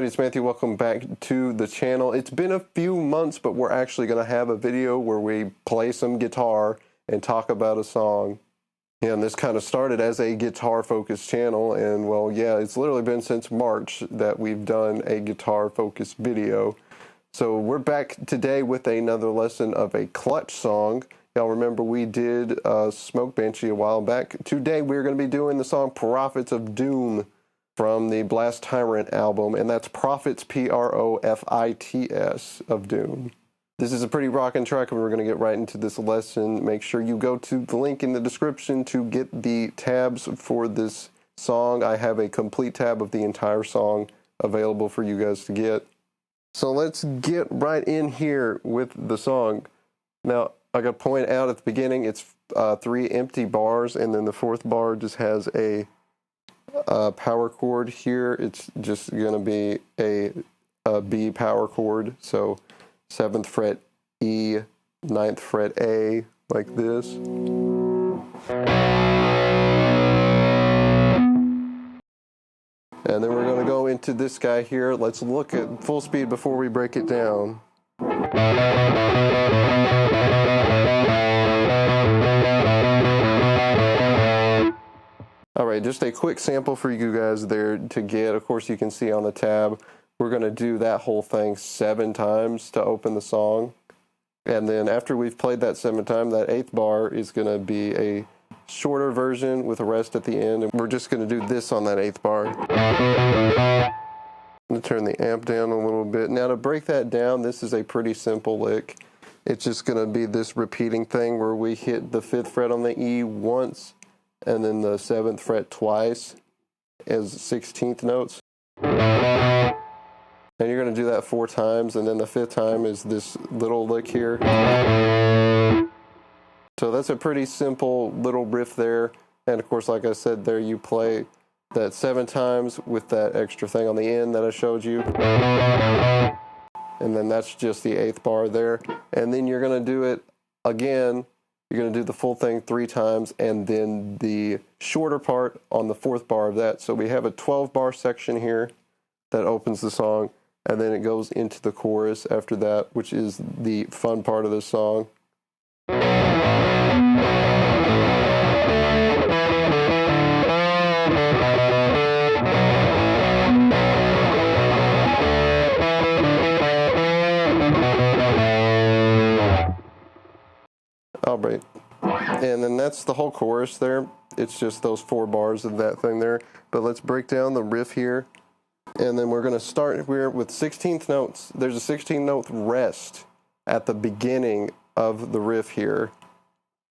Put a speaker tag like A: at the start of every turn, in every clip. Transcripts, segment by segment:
A: it's Matthew. Welcome back to the channel. It's been a few months, but we're actually going to have a video where we play some guitar and talk about a song. Yeah, and this kind of started as a guitar-focused channel, and well, yeah, it's literally been since March that we've done a guitar-focused video. So we're back today with another lesson of a Clutch song. Y'all remember we did Smoke Banshee a while back. Today we're going to be doing the song Prophets of Doom from the Blast Tyrant album, and that's Prophets, P-R-O-F-I-T-S, of Doom. This is a pretty rockin' track, and we're going to get right into this lesson. Make sure you go to the link in the description to get the tabs for this song. I have a complete tab of the entire song available for you guys to get. So let's get right in here with the song. Now, I got to point out at the beginning, it's 3 empty bars, and then the 4th bar just has a power chord here. It's just going to be a B power chord. So 7th fret E, 9th fret A, like this. And then we're going to go into this guy here. Let's look at full speed before we break it down. Alright, just a quick sample for you guys there to get. Of course, you can see on the tab, we're going to do that whole thing 7 times to open the song. And then after we've played that 7 times, that 8th bar is going to be a shorter version with a rest at the end. And we're just going to do this on that 8th bar. I'm going to turn the amp down a little bit. Now to break that down, this is a pretty simple lick. It's just going to be this repeating thing where we hit the 5th fret on the E once, and then the 7th fret twice as 16th notes. And you're going to do that 4 times, and then the 5th time is this little lick here. So that's a pretty simple little riff there. And of course, like I said, there you play that 7 times with that extra thing on the end that I showed you. And then that's just the 8th bar there. And then you're going to do it again. You're going to do the full thing 3 times, and then the shorter part on the 4th bar of that. So we have a 12-bar section here that opens the song, and then it goes into the chorus after that, which is the fun part of the song. Alright, and then that's the whole chorus there. It's just those 4 bars of that thing there. But let's break down the riff here. And then we're going to start here with 16th notes. There's a 16th-note rest at the beginning of the riff here.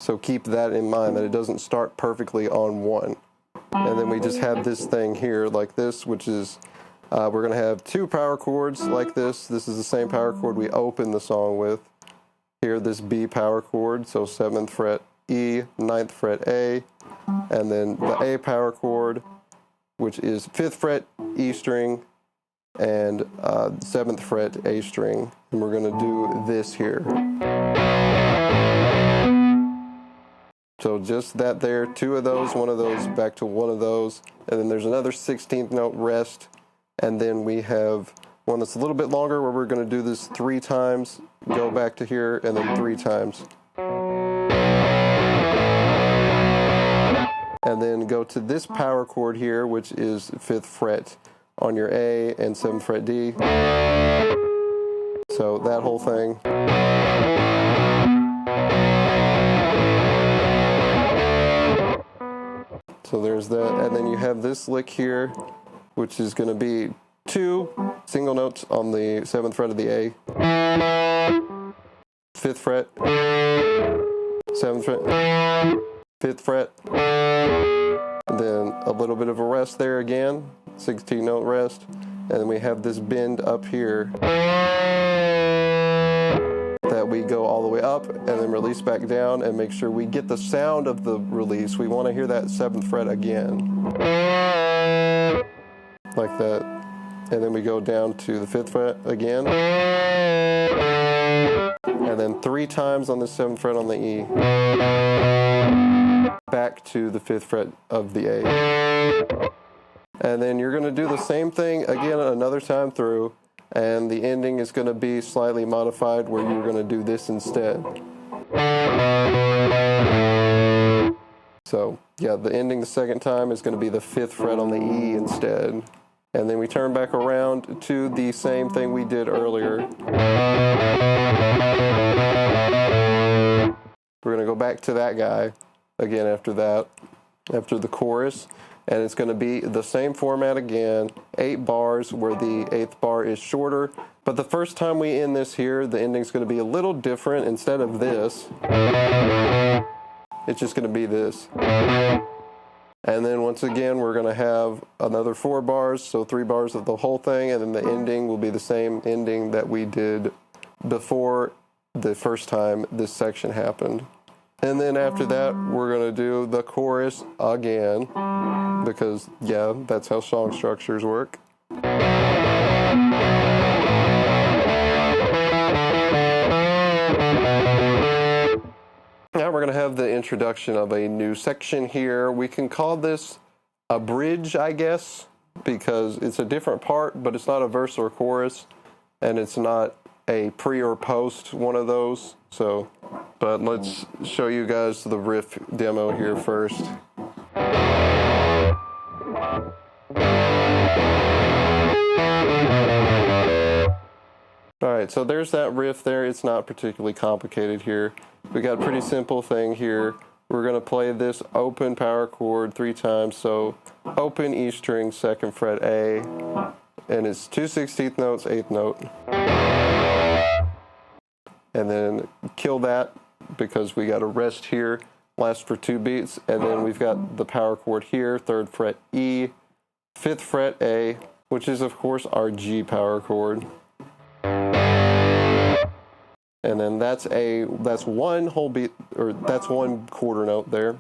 A: So keep that in mind, that it doesn't start perfectly on 1. And then we just have this thing here like this, which is, we're going to have 2 power chords like this. This is the same power chord we open the song with. Here, this B power chord, so 7th fret E, 9th fret A, and then the A power chord, which is 5th fret E string and 7th fret A string. And we're going to do this here. So just that there, 2 of those, 1 of those, back to 1 of those, and then there's another 16th note rest, and then we have one that's a little bit longer where we're going to do this 3 times, go back to here, and then 3 times. And then go to this power chord here, which is 5th fret on your A and 7th fret D. So that whole thing. So there's that, and then you have this lick here, which is going to be 2 single notes on the 7th fret of the A, 5th fret, 7th fret, 5th fret, and then a little bit of a rest there again, 16-note rest, and then we have this bend up here that we go all the way up and then release back down, and make sure we get the sound of the release. We want to hear that 7th fret again, like that. And then we go down to the 5th fret again. And then 3 times on the 7th fret on the E. Back to the 5th fret of the A. And then you're going to do the same thing again another time through, and the ending is going to be slightly modified where you're going to do this instead. So yeah, the ending the second time is going to be the 5th fret on the E instead. And then we turn back around to the same thing we did earlier. We're going to go back to that guy again after that, after the chorus. And it's going to be the same format again, 8 bars where the 8th bar is shorter. But the first time we end this here, the ending's going to be a little different. Instead of this, it's just going to be this. And then once again, we're going to have another 4 bars, so 3 bars of the whole thing, and then the ending will be the same ending that we did before the first time this section happened. And then after that, we're going to do the chorus again, because, yeah, that's how song structures work. Now we're going to have the introduction of a new section here. We can call this a bridge, I guess, because it's a different part, but it's not a verse or chorus, and it's not a pre or post one of those. So, but let's show you guys the riff demo here first. Alright, so there's that riff there. It's not particularly complicated here. We got a pretty simple thing here. We're going to play this open power chord 3 times. So open E string, 2nd fret A, and it's 2 16th notes, 8th note. And then kill that because we got a rest here, lasts for 2 beats. And then we've got the power chord here, 3rd fret E, 5th fret A, which is of course our G power chord. And then that's one whole beat, or that's 1 quarter note there.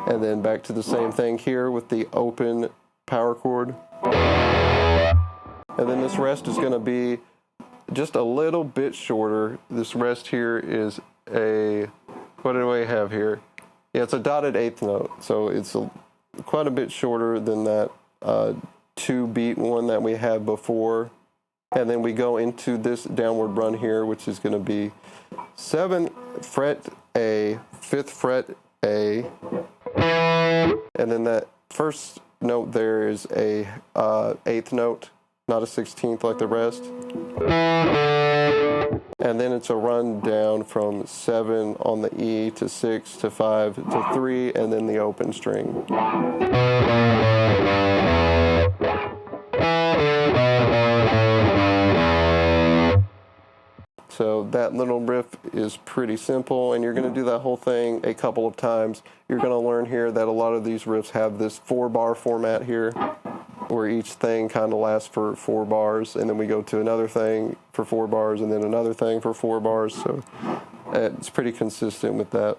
A: And then back to the same thing here with the open power chord. And then this rest is going to be just a little bit shorter. This rest here is a, what do I have here? Yeah, it's a dotted 8th note. So it's quite a bit shorter than that 2-beat one that we had before. And then we go into this downward run here, which is going to be 7th fret A, 5th fret A, and then that first note there is a 8th note, not a 16th like the rest. And then it's a run down from 7 on the E to 6 to 5 to 3, and then the open string. So that little riff is pretty simple, and you're going to do that whole thing a couple of times. You're going to learn here that a lot of these riffs have this 4-bar format here, where each thing kind of lasts for 4 bars, and then we go to another thing for 4 bars, and then another thing for 4 bars. So it's pretty consistent with that.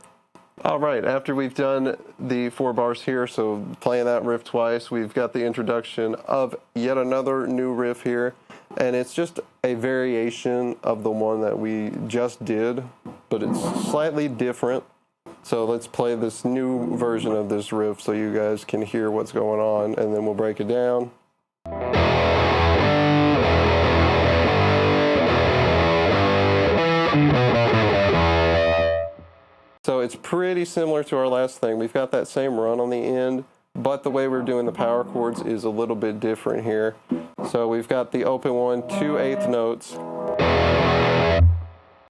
A: All right, after we've done the 4 bars here, so playing that riff twice, we've got the introduction of yet another new riff here. And it's just a variation of the one that we just did, but it's slightly different. So let's play this new version of this riff so you guys can hear what's going on, and then we'll break it down. So it's pretty similar to our last thing. We've got that same run on the end, but the way we're doing the power chords is a little bit different here. So we've got the open one, 2 8th notes,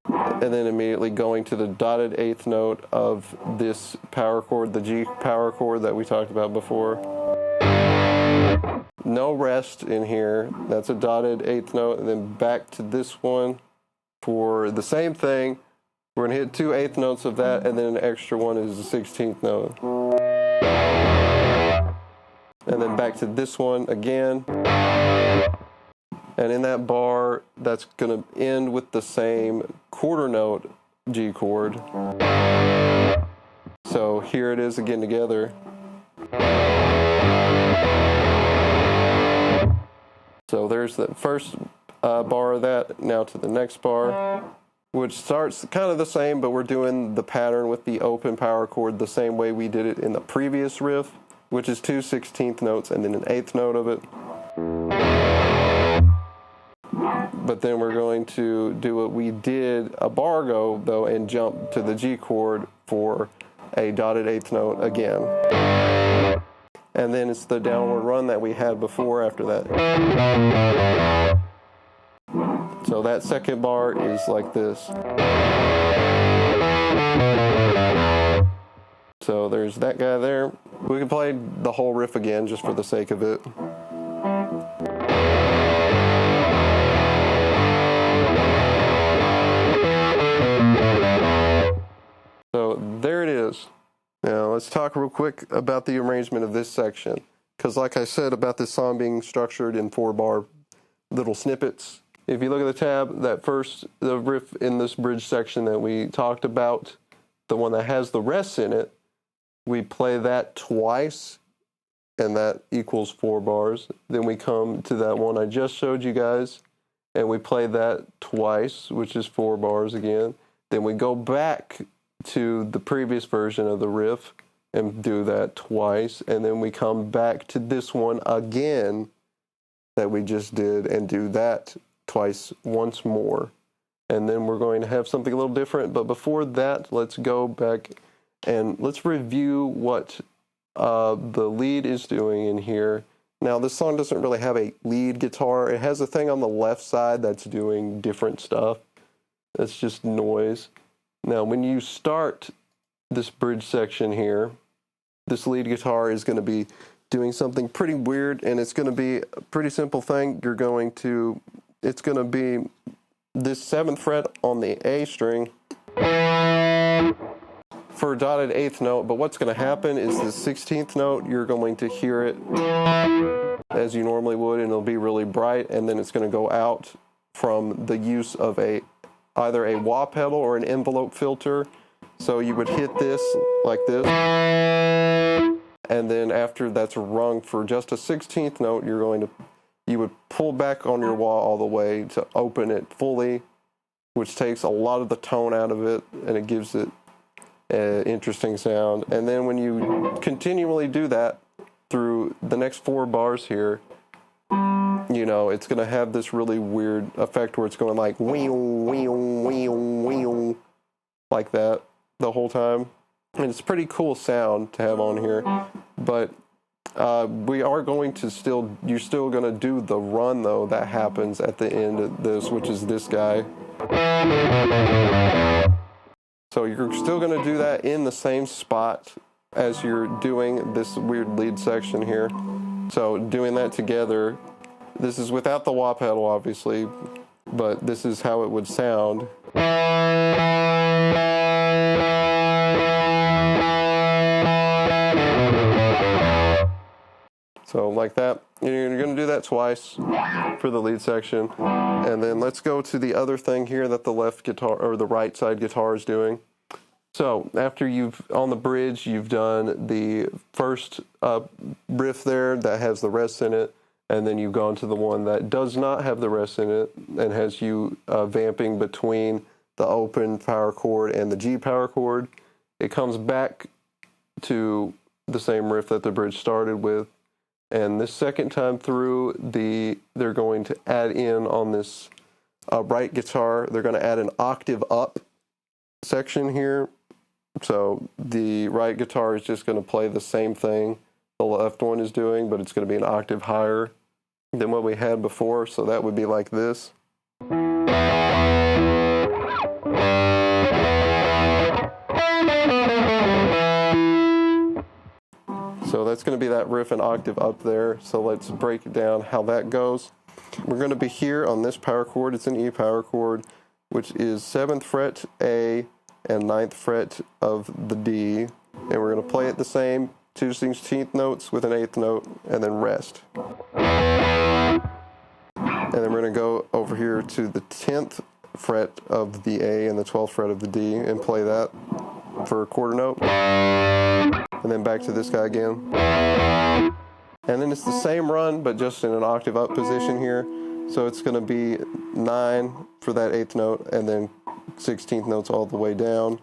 A: and then immediately going to the dotted 8th note of this power chord, the G power chord that we talked about before. No rest in here. That's a dotted 8th note, and then back to this one for the same thing. We're going to hit 2 8th notes of that, and then an extra one is the 16th note. And then back to this one again. And in that bar, that's going to end with the same quarter note G chord. So here it is again together. So there's the first bar of that. Now to the next bar, which starts kind of the same, but we're doing the pattern with the open power chord the same way we did it in the previous riff. which is 2 16th notes and then an 8th note of it. But then we're going to do what we did a bar ago, though, and jump to the G chord for a dotted 8th note again. And then it's the downward run that we had before after that. So that second bar is like this. So there's that guy there. We can play the whole riff again just for the sake of it. So there it is. Now let's talk real quick about the arrangement of this section. Because like I said about this song being structured in 4-bar little snippets, if you look at the tab, the riff in this bridge section that we talked about, the one that has the rests in it, we play that twice, and that equals 4 bars. Then we come to that one I just showed you guys, and we play that twice, which is 4 bars again. Then we go back to the previous version of the riff and do that twice, and then we come back to this one again that we just did and do that twice once more. And then we're going to have something a little different, but before that, let's go back and let's review what the lead is doing in here. Now, this song doesn't really have a lead guitar. It has a thing on the left side that's doing different stuff. That's just noise. Now, when you start this bridge section here, this lead guitar is going to be doing something pretty weird, and it's going to be a pretty simple thing. It's going to be this 7th fret on the A string for a dotted 8th note, but what's going to happen is the 16th note, you're going to hear it as you normally would, and it'll be really bright, and then it's going to go out from the use of either a wah pedal or an envelope filter. So you would hit this like this, and then after that's rung for just a 16th note, you would pull back on your wah all the way to open it fully, which takes a lot of the tone out of it, and it gives it an interesting sound. And then when you continually do that through the next 4 bars here, it's going to have this really weird effect where it's going like wee wee wee wee like that the whole time. And it's a pretty cool sound to have on here. But we are going to you're still going to do the run, though, that happens at the end of this, which is this guy. So you're still going to do that in the same spot as you're doing this weird lead section here. So doing that together, this is without the wah pedal, obviously, but this is how it would sound. So like that. You're going to do that twice for the lead section. And then let's go to the other thing here that the left guitar or the right side guitar is doing. So after on the bridge, you've done the first riff there that has the rests in it, and then you've gone to the one that does not have the rests in it and has you vamping between the open power chord and the G power chord. It comes back to the same riff that the bridge started with. And this second time through, they're going to add in on this right guitar, they're going to add an octave up section here. So the right guitar is just going to play the same thing the left one is doing, but it's going to be an octave higher than what we had before. So that would be like this. So that's going to be that riff and octave up there. So let's break down how that goes. We're going to be here on this power chord. It's an E power chord, which is 7th fret A and 9th fret of the D. And we're going to play it the same, 2 16th notes with an 8th note, and then rest. And then we're going to go over here to the 10th fret of the A and the 12th fret of the D and play that for a quarter note. And then back to this guy again. And then it's the same run, but just in an octave up position here. So it's going to be 9 for that 8th note, and then 16th notes all the way down.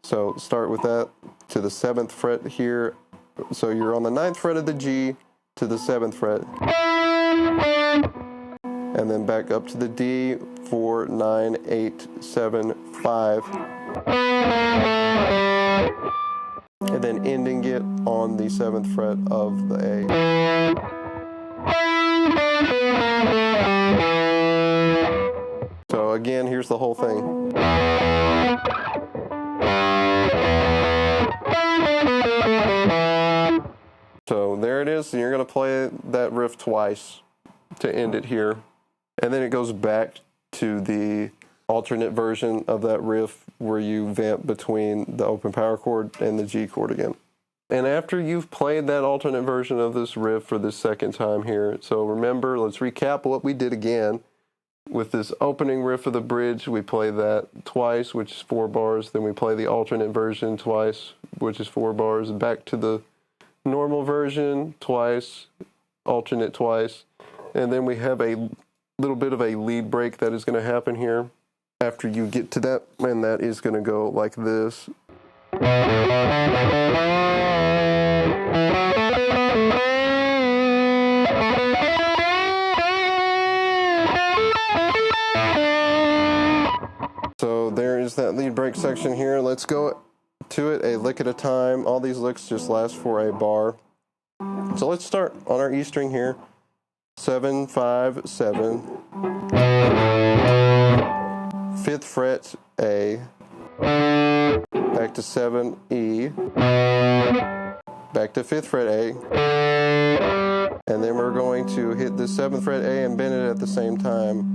A: So start with that to the 7th fret here So you're on the 9th fret of the G to the 7th fret. And then back up to the D, 4, 9, 8, 7, 5. And then ending it on the 7th fret of the A. So again, here's the whole thing. So there it is, and you're going to play that riff twice to end it here. And then it goes back to the alternate version of that riff where you vamp between the open power chord and the G chord again. And after you've played that alternate version of this riff for the second time here, so remember, let's recap what we did again. With this opening riff of the bridge, we play that twice, which is 4 bars. Then we play the alternate version twice, which is 4 bars. Back to the normal version twice, alternate twice. And then we have a little bit of a lead break that is going to happen here after you get to that, and that is going to go like this. So there is that lead break section here. Let's go to it a lick at a time. All these licks just last for a bar. So let's start on our E string here. 7, 5, 7. 5th fret A. Back to 7 E. Back to 5th fret A. And then we're going to hit the 7th fret A and bend it at the same time.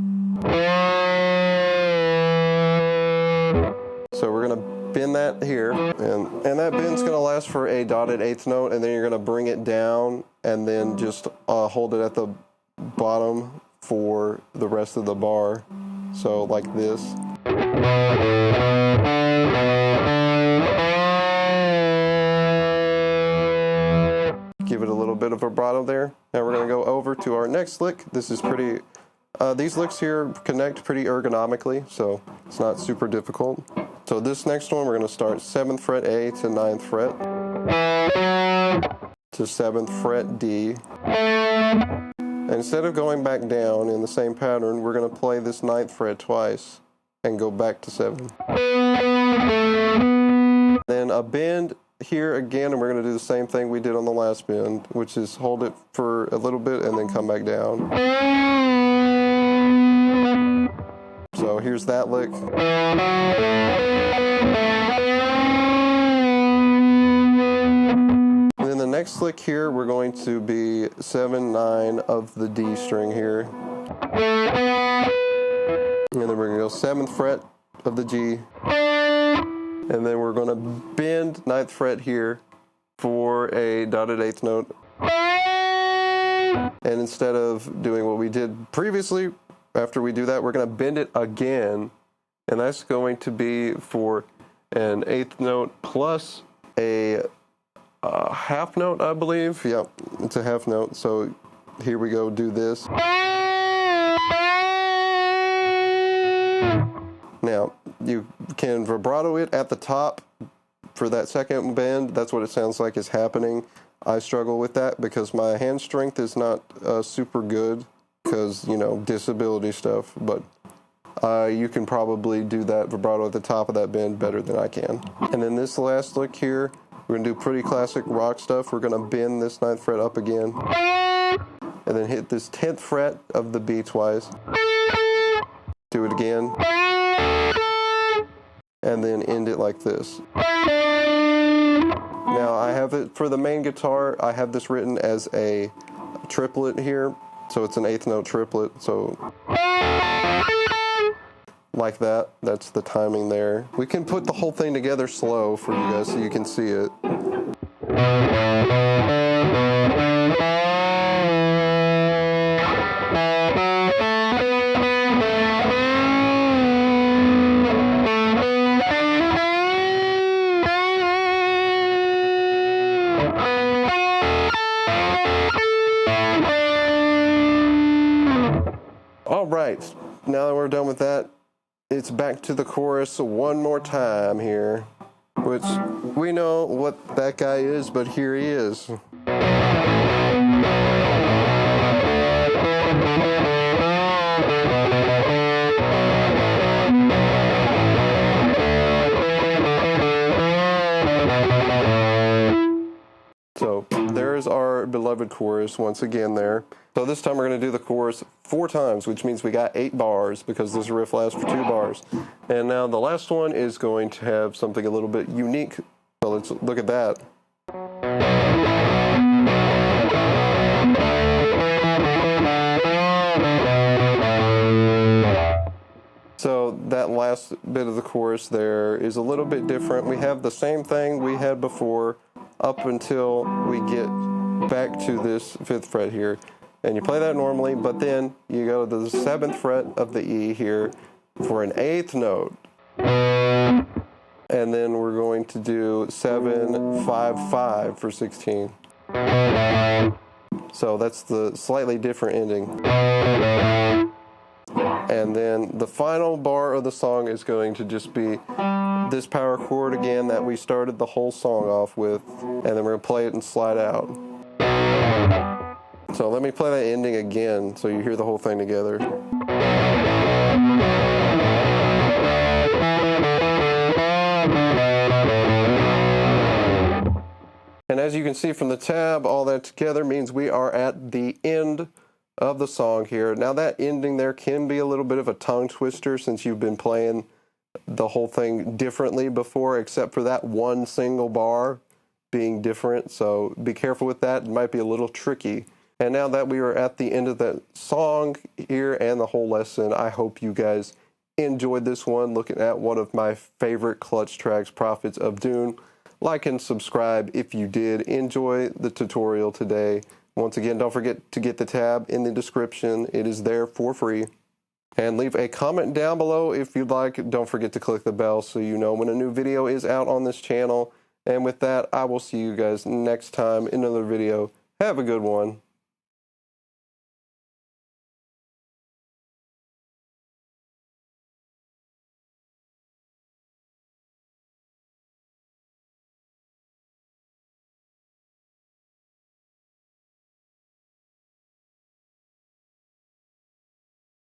A: So we're going to bend that here, and that bend's going to last for a dotted 8th note, and then you're going to bring it down and then just hold it at the bottom for the rest of the bar. So like this. Give it a little bit of vibrato there. Now we're going to go over to our next lick. This is pretty, these licks here connect pretty ergonomically, so it's not super difficult. So this next one, we're going to start 7th fret A to 9th fret, to 7th fret D. And instead of going back down in the same pattern, we're going to play this 9th fret twice and go back to 7. Then a bend here again, and we're going to do the same thing we did on the last bend, which is hold it for a little bit and then come back down. So here's that lick. And then the next lick here, we're going to be 7, 9 of the D string here. And then we're going to go 7th fret of the G. And then we're going to bend 9th fret here for a dotted 8th note. And instead of doing what we did previously, after we do that, we're going to bend it again, and that's going to be for an 8th note plus a half note, I believe. Yep, it's a half note. So here we go, do this. Now, you can vibrato it at the top for that second bend. That's what it sounds like is happening. I struggle with that because my hand strength is not super good. Because, you know, disability stuff, but you can probably do that vibrato at the top of that bend better than I can. And then this last lick here, we're going to do pretty classic rock stuff. We're going to bend this 9th fret up again, and then hit this 10th fret of the B twice. Do it again, and then end it like this. Now, I have it for the main guitar, I have this written as a triplet here. So it's an 8th note triplet, so like that. That's the timing there. We can put the whole thing together slow for you guys so you can see it. All right, now that we're done with that, it's back to the chorus one more time here. which we know what that guy is, but here he is. So there's our beloved chorus once again there. So this time we're going to do the chorus 4 times, which means we got 8 bars because this riff lasts for 2 bars. And now the last one is going to have something a little bit unique. So let's look at that. So that last bit of the chorus there is a little bit different. We have the same thing we had before up until we get back to this 5th fret here. And you play that normally, but then you go to the 7th fret of the E here for an 8th note. And then we're going to do 7, 5, 5 for 16. So that's the slightly different ending. And then the final bar of the song is going to just be this power chord again that we started the whole song off with, and then we're going to play it and slide out. So let me play that ending again so you hear the whole thing together. And as you can see from the tab, all that together means we are at the end of the song here. Now that ending there can be a little bit of a tongue twister since you've been playing the whole thing differently before, except for that one single bar being different. So be careful with that. It might be a little tricky. And now that we are at the end of the song here and the whole lesson, I hope you guys enjoyed this one, looking at one of my favorite clutch tracks, Prophets of Doom. Like and subscribe if you did enjoy the tutorial today. Once again, don't forget to get the tab in the description. It is there for free. And leave a comment down below if you'd like. Don't forget to click the bell so you know when a new video is out on this channel. And with that, I will see you guys next time in another video. Have a good one.